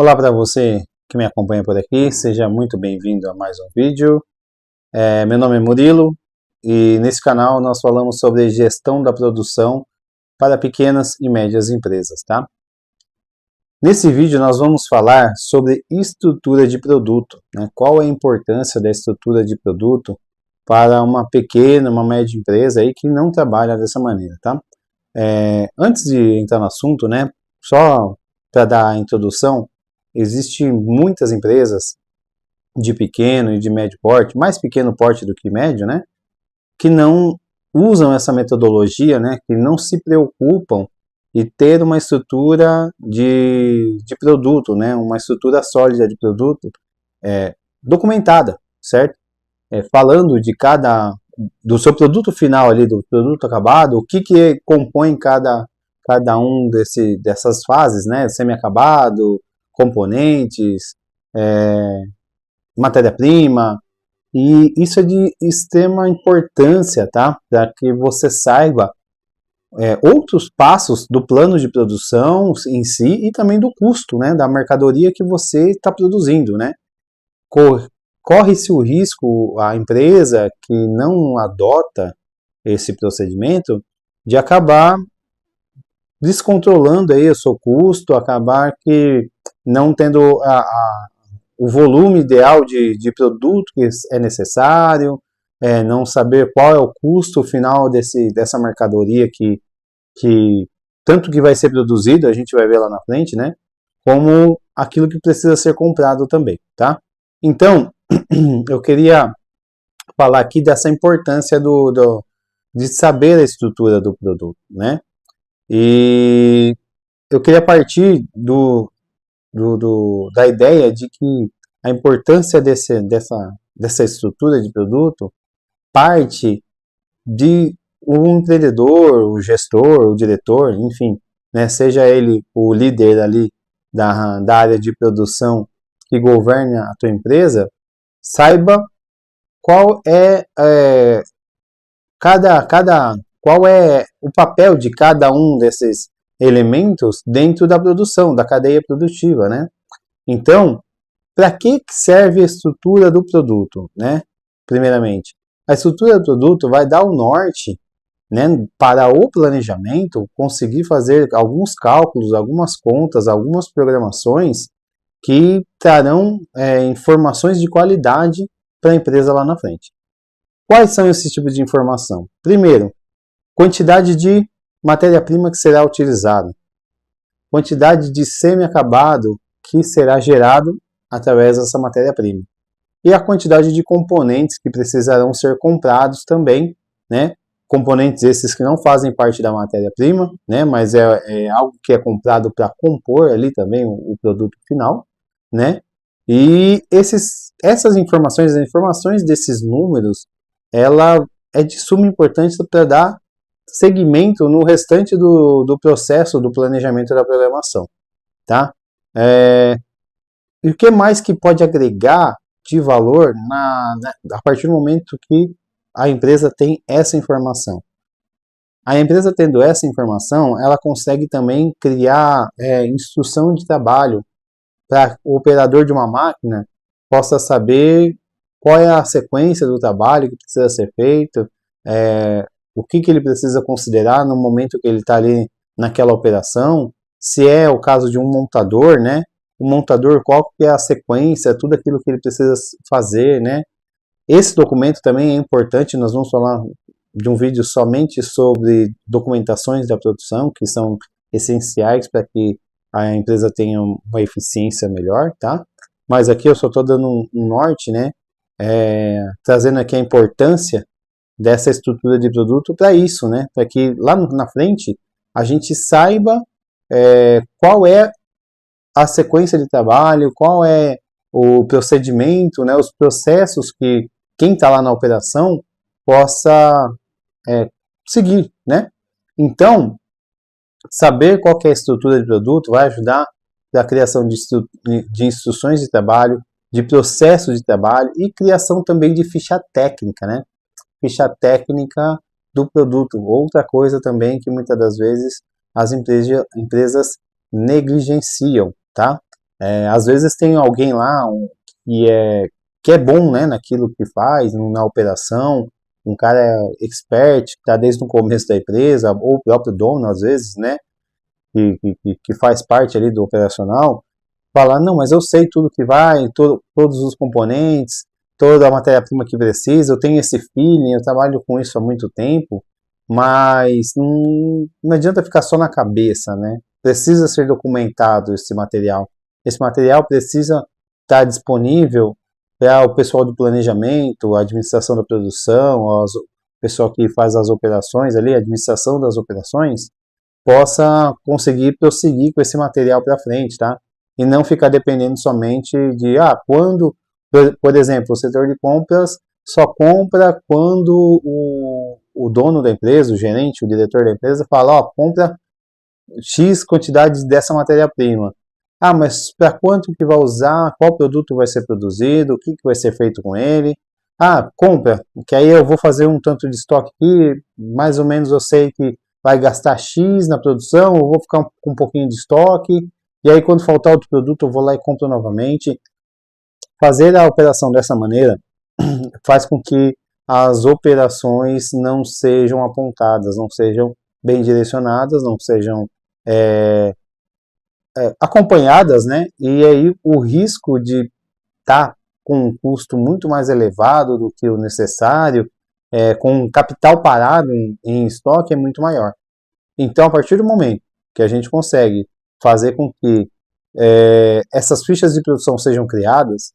Olá para você que me acompanha por aqui, seja muito bem-vindo a mais um vídeo. Meu nome é Murilo e nesse canal nós falamos sobre gestão da produção para pequenas e médias empresas, tá? Nesse vídeo nós vamos falar sobre estrutura de produto, né? Qual é a importância da estrutura de produto para uma pequena, uma média empresa aí que não trabalha dessa maneira, tá? Antes de entrar no assunto, né, só para dar a introdução, existem muitas empresas de pequeno e de médio porte, mais pequeno porte do que médio, né, que não usam essa metodologia, né, que não se preocupam em ter uma estrutura de produto, né, uma estrutura sólida de produto documentada, certo? Falando de do seu produto final ali, do produto acabado, o que compõe cada um dessas fases, né? Semi-acabado, componentes, matéria-prima, e isso é de extrema importância, tá? Para que você saiba outros passos do plano de produção em si e também do custo, né? Da mercadoria que você está produzindo, né? Corre-se o risco, a empresa que não adota esse procedimento, de acabar descontrolando aí o seu custo, acabar que não tendo o volume ideal de produto que é necessário, não saber qual é o custo final dessa mercadoria que tanto que vai ser produzido, a gente vai ver lá na frente, né? Como aquilo que precisa ser comprado também, tá? Então, eu queria falar aqui dessa importância de saber a estrutura do produto, né? E eu queria partir da ideia de que a importância dessa estrutura de produto parte de um empreendedor, o gestor, o diretor, enfim, né, seja ele o líder ali da área de produção que governa a tua empresa, saiba qual qual é o papel de cada um desses elementos dentro da produção, da cadeia produtiva, né? Então, para que serve a estrutura do produto, né? Primeiramente, a estrutura do produto vai dar o norte, né, para o planejamento, conseguir fazer alguns cálculos, algumas contas, algumas programações que trarão informações de qualidade para a empresa lá na frente. Quais são esses tipos de informação? Primeiro, quantidade de matéria-prima que será utilizada, quantidade de semi-acabado que será gerado através dessa matéria-prima, e a quantidade de componentes que precisarão ser comprados também, né? Componentes esses que não fazem parte da matéria-prima, né? Mas é algo que é comprado para compor ali também o produto final, né? E essas informações, as informações desses números, ela é de suma importância para dar segmento no restante do processo do planejamento da programação, tá? E o que mais que pode agregar de valor a partir do momento que a empresa tem essa informação? A empresa tendo essa informação, ela consegue também criar instrução de trabalho para o operador de uma máquina possa saber qual é a sequência do trabalho que precisa ser feito, o que ele precisa considerar no momento que ele está ali naquela operação, se é o caso de um montador, né? O montador, qual que é a sequência, tudo aquilo que ele precisa fazer, né? Esse documento também é importante, nós vamos falar de um vídeo somente sobre documentações da produção, que são essenciais para que a empresa tenha uma eficiência melhor, tá? Mas aqui eu só estou dando um norte, né? Trazendo aqui a importância dessa estrutura de produto para isso, né? Para que lá na frente a gente saiba qual é a sequência de trabalho, qual é o procedimento, né? Os processos que quem está lá na operação possa seguir, né? Então, saber qual que é a estrutura de produto vai ajudar na criação de instruções de trabalho, de processo de trabalho e criação também de ficha técnica, né? Ficha técnica do produto. Outra coisa também que muitas das vezes as empresas negligenciam, tá? Às vezes tem alguém lá que é bom, né, naquilo que faz, na operação, um cara expert, que está desde o começo da empresa, ou o próprio dono, às vezes, né, que faz parte ali do operacional, falar, não, mas eu sei tudo que vai, todos os componentes, toda a matéria-prima que precisa, eu tenho esse feeling, eu trabalho com isso há muito tempo, mas não adianta ficar só na cabeça, né? Precisa ser documentado esse material. Esse material precisa estar disponível para o pessoal do planejamento, a administração da produção, o pessoal que faz as operações ali, a administração das operações, possa conseguir prosseguir com esse material para frente, tá? E não ficar dependendo somente de, quando, por exemplo, o setor de compras só compra quando o dono da empresa, o gerente, o diretor da empresa fala, compra X quantidade dessa matéria-prima. Mas para quanto que vai usar, qual produto vai ser produzido, o que vai ser feito com ele. Compra, que aí eu vou fazer um tanto de estoque aqui, mais ou menos eu sei que vai gastar X na produção, eu vou ficar com um pouquinho de estoque, e aí quando faltar outro produto eu vou lá e compro novamente. Fazer a operação dessa maneira faz com que as operações não sejam apontadas, não sejam bem direcionadas, não sejam acompanhadas, né? E aí o risco de estar com um custo muito mais elevado do que o necessário, com capital parado em estoque, é muito maior. Então, a partir do momento que a gente consegue fazer com que essas fichas de produção sejam criadas,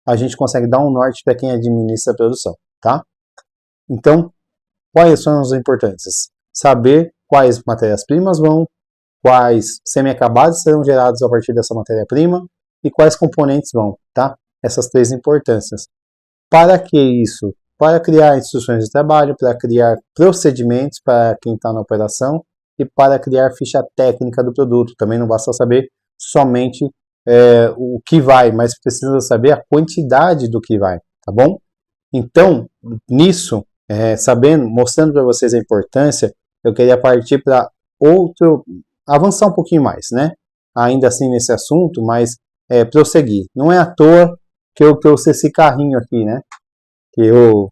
a gente consegue dar um norte para quem administra a produção, tá? Então, quais são as importâncias? Saber quais matérias-primas quais semi-acabados serão gerados a partir dessa matéria-prima e quais componentes vão, tá? Essas três importâncias. Para que isso? Para criar instruções de trabalho, para criar procedimentos para quem está na operação e para criar ficha técnica do produto. Também não basta saber somente o que vai, mas precisa saber a quantidade do que vai, tá bom? Então, nisso, mostrando para vocês a importância, eu queria partir para avançar um pouquinho mais, né? Ainda assim nesse assunto, mas prosseguir. Não é à toa que eu trouxe esse carrinho aqui, né? Que eu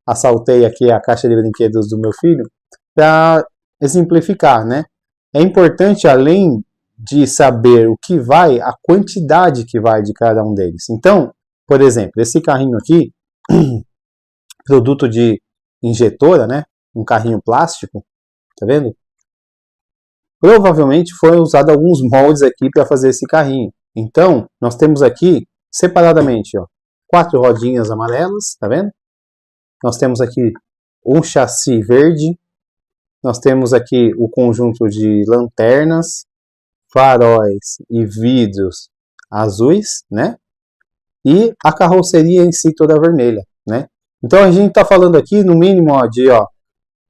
assaltei aqui a caixa de brinquedos do meu filho para exemplificar, né? É importante, além de saber o que vai, a quantidade que vai de cada um deles. Então, por exemplo, esse carrinho aqui, produto de injetora, né? Um carrinho plástico, tá vendo? Provavelmente foram usados alguns moldes aqui para fazer esse carrinho. Então, nós temos aqui, separadamente, 4 rodinhas amarelas, tá vendo? Nós temos aqui um chassi verde, nós temos aqui o conjunto de lanternas, faróis e vidros azuis, né? E a carroceria em si toda vermelha, né? Então a gente está falando aqui no mínimo de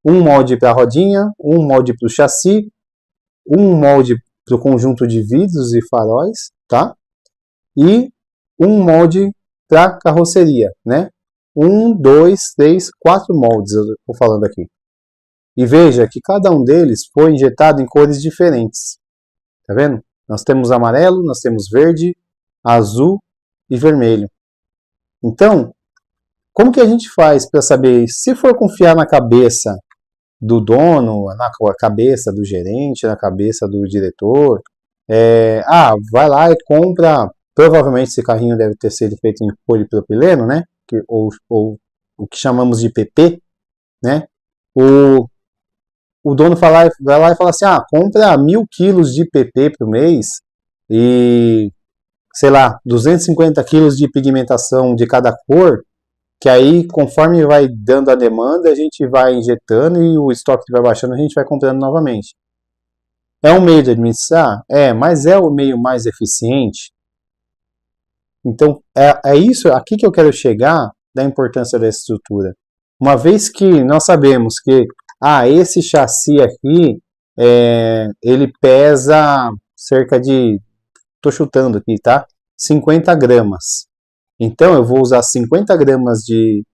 um molde para a rodinha, um molde para o chassi, um molde para o conjunto de vidros e faróis, tá? E um molde para a carroceria, né? 1, 2, 3, 4 moldes, eu estou falando aqui. E veja que cada um deles foi injetado em cores diferentes. Tá vendo? Nós temos amarelo, nós temos verde, azul e vermelho. Então, como que a gente faz para saber, se for confiar na cabeça do dono, na cabeça do gerente, na cabeça do diretor, vai lá e compra, provavelmente esse carrinho deve ter sido feito em polipropileno, né? Ou o que chamamos de PP, né? O dono vai lá e fala assim, compra 1000 quilos de PP por mês e, sei lá, 250 quilos de pigmentação de cada cor, que aí, conforme vai dando a demanda, a gente vai injetando e o estoque vai baixando, a gente vai comprando novamente. É um meio de administrar? Mas é o meio mais eficiente? Então, é isso aqui que eu quero chegar da importância da estrutura. Uma vez que nós sabemos que esse chassi aqui, ele pesa cerca de, estou chutando aqui, tá? 50 gramas. Então, eu vou usar 50 gramas de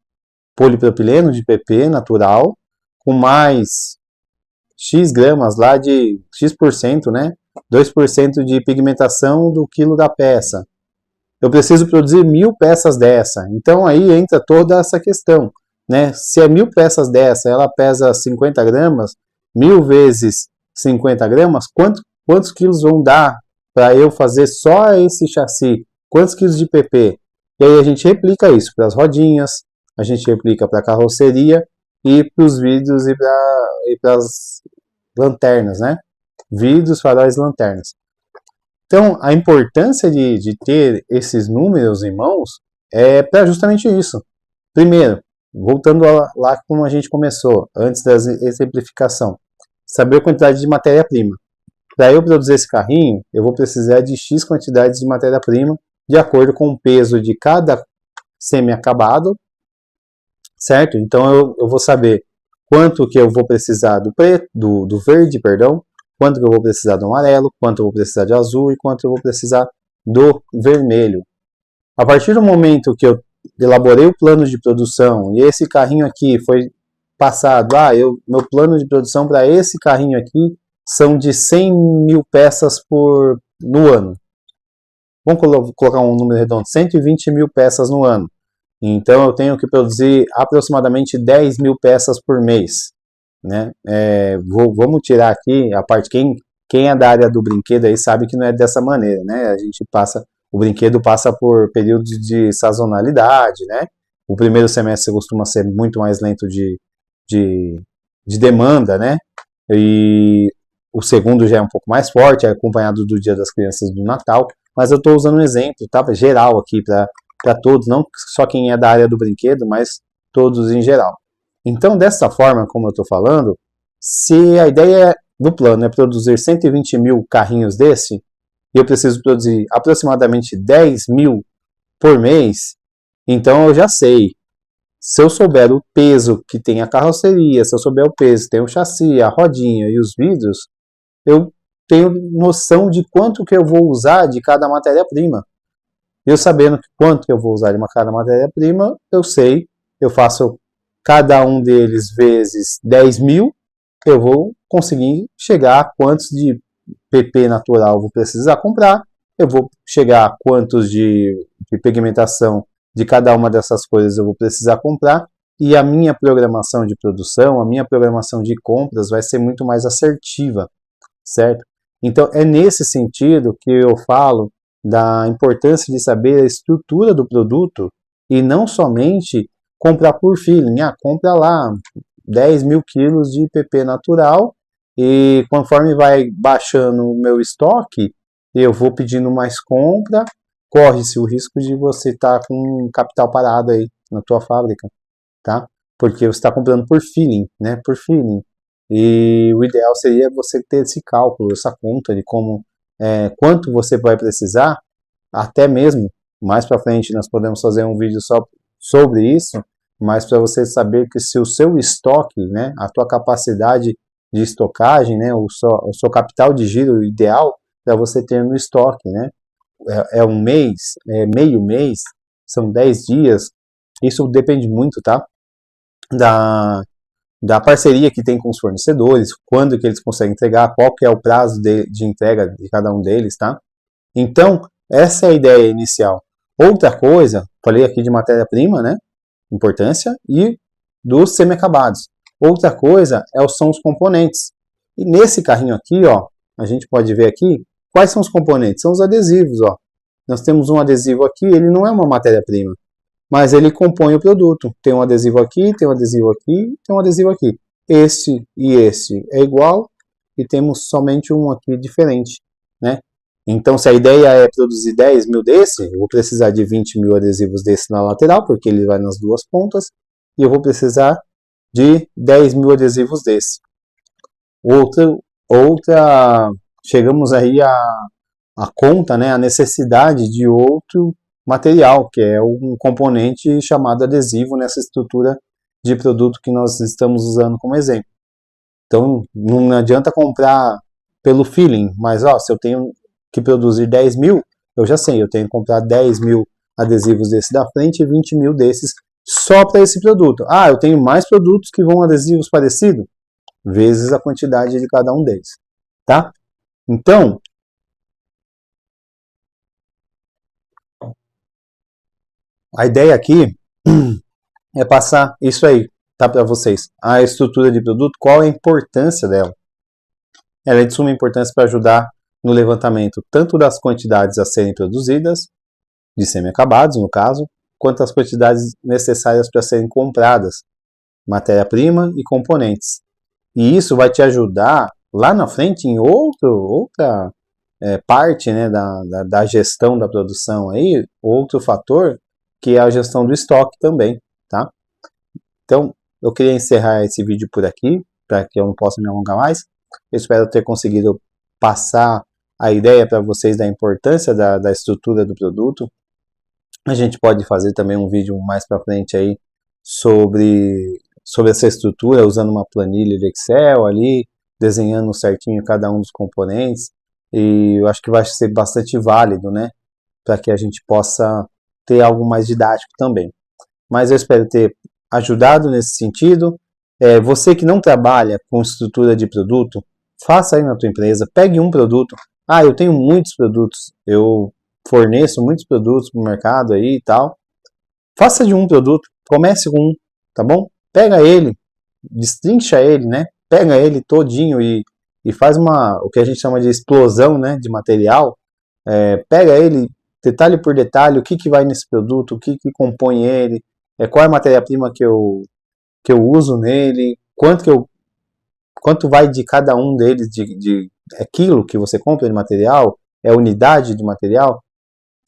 polipropileno, de PP natural, com mais X gramas lá de X%, né? 2% de pigmentação do quilo da peça. Eu preciso produzir 1000 peças dessa. Então aí entra toda essa questão, né? Se é 1000 peças dessa, ela pesa 50 gramas, 1000 vezes 50 gramas, quantos quilos vão dar para eu fazer só esse chassi? Quantos quilos de PP? E aí a gente replica isso para as rodinhas, a gente replica para a carroceria e para os vidros e para as lanternas, né? Vidros, faróis e lanternas. Então, a importância de ter esses números em mãos é para justamente isso. Primeiro, voltando lá como a gente começou, antes da exemplificação, saber a quantidade de matéria-prima. Para eu produzir esse carrinho, eu vou precisar de X quantidade de matéria-prima, de acordo com o peso de cada semi-acabado, certo? Então, eu vou saber quanto que eu vou precisar do preto, do verde, perdão, quanto que eu vou precisar do amarelo, quanto eu vou precisar de azul e quanto eu vou precisar do vermelho. A partir do momento que eu elaborei o plano de produção e esse carrinho aqui foi passado, meu plano de produção para esse carrinho aqui são de 100 mil peças no ano. Vamos colocar um número redondo, 120 mil peças no ano. Então eu tenho que produzir aproximadamente 10 mil peças por mês. Né? Vamos tirar aqui a parte, quem é da área do brinquedo aí sabe que não é dessa maneira, né? O brinquedo passa por períodos de sazonalidade, né? O primeiro semestre costuma ser muito mais lento de demanda, né? E o segundo já é um pouco mais forte, é acompanhado do Dia das Crianças, do Natal, mas eu estou usando um exemplo, tá? Geral aqui para todos, não só quem é da área do brinquedo, mas todos em geral. Então, dessa forma, como eu estou falando, se a ideia do plano é produzir 120 mil carrinhos desse, e eu preciso produzir aproximadamente 10 mil por mês, então eu já sei. Se eu souber o peso que tem a carroceria, se eu souber o peso que tem o chassi, a rodinha e os vidros, eu tenho noção de quanto que eu vou usar de cada matéria-prima. Eu sabendo quanto que eu vou usar de cada matéria-prima, eu sei, eu faço cada um deles vezes 10 mil, eu vou conseguir chegar a quantos de PP natural eu vou precisar comprar, eu vou chegar a quantos de pigmentação de cada uma dessas coisas eu vou precisar comprar, e a minha programação de produção, a minha programação de compras vai ser muito mais assertiva, certo? Então é nesse sentido que eu falo da importância de saber a estrutura do produto e não somente comprar por feeling. Compra lá 10 mil quilos de PP natural e conforme vai baixando o meu estoque, eu vou pedindo mais compra, corre-se o risco de você estar com capital parado aí na tua fábrica, tá? Porque você está comprando por feeling, né? Por feeling. E o ideal seria você ter esse cálculo, essa conta de quanto você vai precisar, até mesmo mais para frente nós podemos fazer um vídeo só sobre isso, mas para você saber que se o seu estoque, né, a tua capacidade de estocagem, né, o seu capital de giro ideal para você ter no estoque, né, é um mês, é meio mês, são 10 dias, isso depende muito, tá, da parceria que tem com os fornecedores, quando que eles conseguem entregar, qual que é o prazo de entrega de cada um deles, tá? Então, essa é a ideia inicial. Outra coisa, falei aqui de matéria-prima, né? Importância, e dos semi-acabados. Outra coisa são os componentes. E nesse carrinho aqui, ó, a gente pode ver aqui, quais são os componentes? São os adesivos, ó. Nós temos um adesivo aqui, ele não é uma matéria-prima, mas ele compõe o produto. Tem um adesivo aqui, tem um adesivo aqui, tem um adesivo aqui. Esse e esse é igual, e temos somente um aqui diferente, né? Então, se a ideia é produzir 10 mil desse, eu vou precisar de 20 mil adesivos desse na lateral, porque ele vai nas duas pontas, e eu vou precisar de 10 mil adesivos desse. Chegamos aí a conta, né, a necessidade de outro material, que é um componente chamado adesivo nessa estrutura de produto que nós estamos usando como exemplo. Então, não adianta comprar pelo feeling, mas se eu tenho que produzir 10 mil, eu já sei, eu tenho que comprar 10 mil adesivos desse da frente e 20 mil desses só para esse produto. Eu tenho mais produtos que vão adesivos parecidos, vezes a quantidade de cada um deles, tá? Então, a ideia aqui é passar isso aí, tá, para vocês. A estrutura de produto, qual a importância dela? Ela é de suma importância para ajudar no levantamento tanto das quantidades a serem produzidas, de semi-acabados no caso, quanto as quantidades necessárias para serem compradas, matéria-prima e componentes. E isso vai te ajudar lá na frente em outra parte, né, da gestão da produção aí, outro fator que é a gestão do estoque também, tá? Então, eu queria encerrar esse vídeo por aqui, para que eu não possa me alongar mais. Eu espero ter conseguido passar a ideia para vocês da importância da estrutura do produto. A gente pode fazer também um vídeo mais para frente aí sobre essa estrutura, usando uma planilha de Excel ali, desenhando certinho cada um dos componentes. E eu acho que vai ser bastante válido, né? Para que a gente possa ter algo mais didático também. Mas eu espero ter ajudado nesse sentido. Você que não trabalha com estrutura de produto, faça aí na tua empresa, pegue um produto. Ah, eu tenho muitos produtos, eu forneço muitos produtos para o mercado aí e tal. Faça de um produto, comece com um, tá bom? Pega ele, destrincha ele, né? Pega ele todinho e faz o que a gente chama de explosão, né? De material. Pega ele detalhe por detalhe, o que vai nesse produto, o que compõe ele, qual é a matéria-prima que eu uso nele, quanto vai de cada um deles, é quilo que você compra de material, é unidade de material.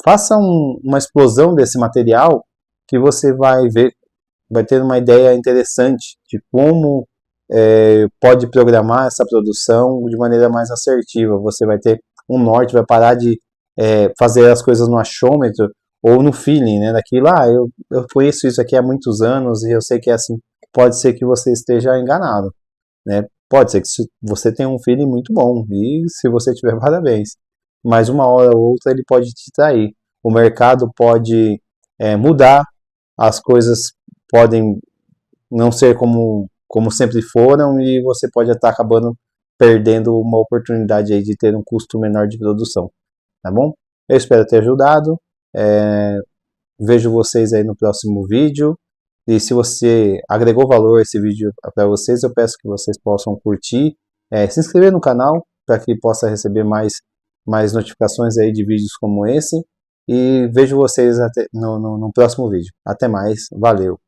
Faça uma explosão desse material que você vai ver, vai ter uma ideia interessante de como pode programar essa produção de maneira mais assertiva. Você vai ter um norte, vai parar de fazer as coisas no achômetro ou no feeling, né? Daquilo, eu conheço isso aqui há muitos anos e eu sei que é assim. Pode ser que você esteja enganado, né? Pode ser que você tenha um feeling muito bom e se você tiver, parabéns. Mas uma hora ou outra ele pode te trair. O mercado pode mudar, as coisas podem não ser como sempre foram e você pode estar acabando perdendo uma oportunidade aí de ter um custo menor de produção, tá bom? Eu espero ter ajudado, vejo vocês aí no próximo vídeo e se você agregou valor esse vídeo para vocês, eu peço que vocês possam curtir, se inscrever no canal para que possa receber mais notificações aí de vídeos como esse e vejo vocês no próximo vídeo. Até mais, valeu!